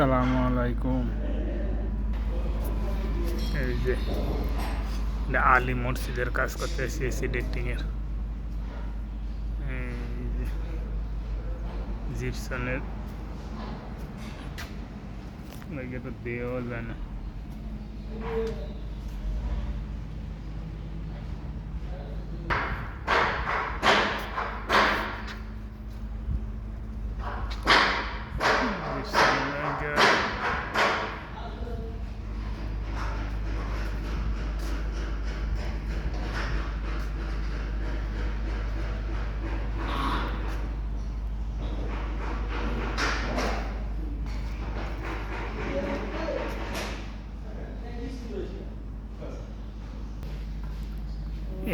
আসসালামু আলাইকুম। এই যে আলী মসজিদের কাজ করতে এসেছি এডিটিংয়ের। এই যে জিপসনের লাগে তো দেওয়া যায় না।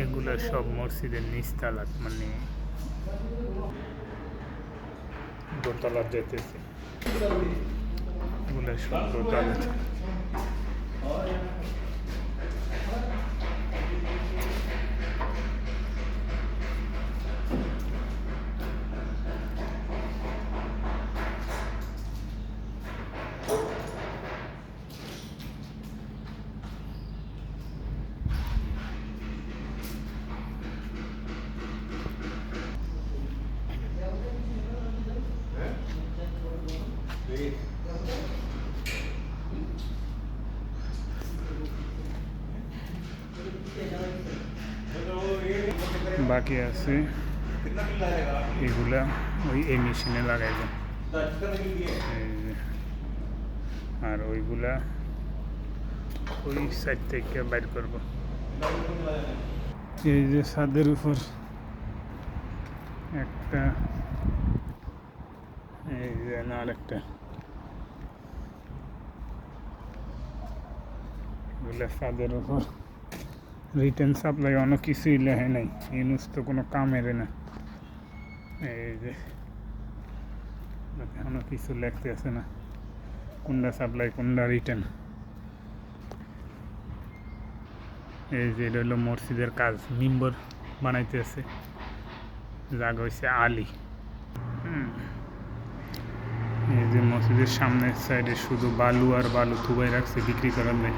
এগুলো সব মসজিদের নিচতলাত, মানে দোতলা যেতেছে, এগুলো সব দোতলা। বাকি আছে এগুলা এই মেশিনে লাগাইব, আর ওইগুলা ওই সাইড থেকে বাইর করব। এই যে ছাদের উপর একটা, এই যে আরেকটা, এগুলা ছাদের উপর রিটার্ন সাপ্লাই অনেক কিছুই লেখে নাই, ইউনুস তো কোনো কামের না। এই যে অনেক কিছু লেখতে আছে না, কোনটা সাপ্লাই কোনটা রিটার্ন। এই যে এটা হলো মসজিদের কাজ, মিম্বর বানাইতে আছে, জায়গা হয়েছে আলী। এই যে মসজিদের সামনের সাইডে শুধু বালু আর বালু থুবাই রাখছে বিক্রি করার নেই।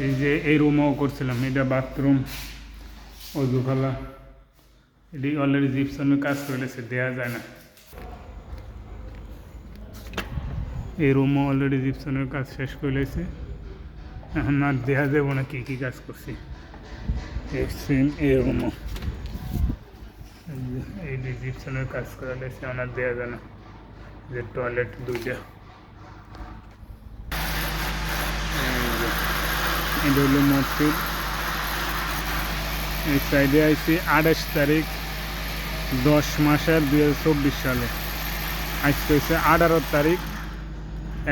এই যে এই রুমও করছিলাম, এটা বাথরুম, অজুখালা, এটি অলরেডি জিপসনের কাজ করেছে, দেওয়া যায় না। এই রুমও অলরেডি জিপসনের কাজ শেষ করেছে, এখন আর দেওয়া যাবো না কী কী কাজ করছি। সেম এই রুমও এই যে জিপসনের কাজ করালে এখন আর দেওয়া যায় না। যে টয়লেট দুইটা, এটা হলো মসজিদ। এই সাইডে আইছি 28 তারিখ 10 মাসের 2024 সালে। আজকে হচ্ছে 18 তারিখ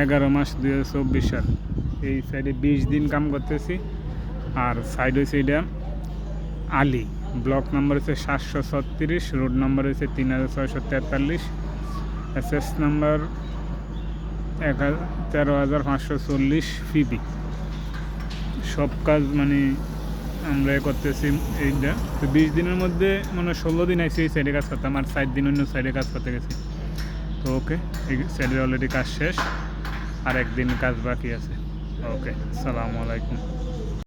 11 মাস 2024 সাল। এই সাইডে 20 দিন কাম করতেছি। আর সাইড হয়েছে এটা আলী, ব্লক নাম্বার হচ্ছে 736, রোড নাম্বার হচ্ছে 3643, এসএস নাম্বার 13540 ফিবি। সব কাজ মানে আমরা করতেছি এইটা। তো 20 দিনের মধ্যে মানে 16 দিন আইসি এই সাইডে কাজ করতাম, আর 7 দিন অন্য সাইডে কাজ করতে গেছি। তো ওকে, এই সাইডে অলরেডি কাজ শেষ, আর একদিন কাজ বাকি আছে। ওকে, আসসালামু আলাইকুম।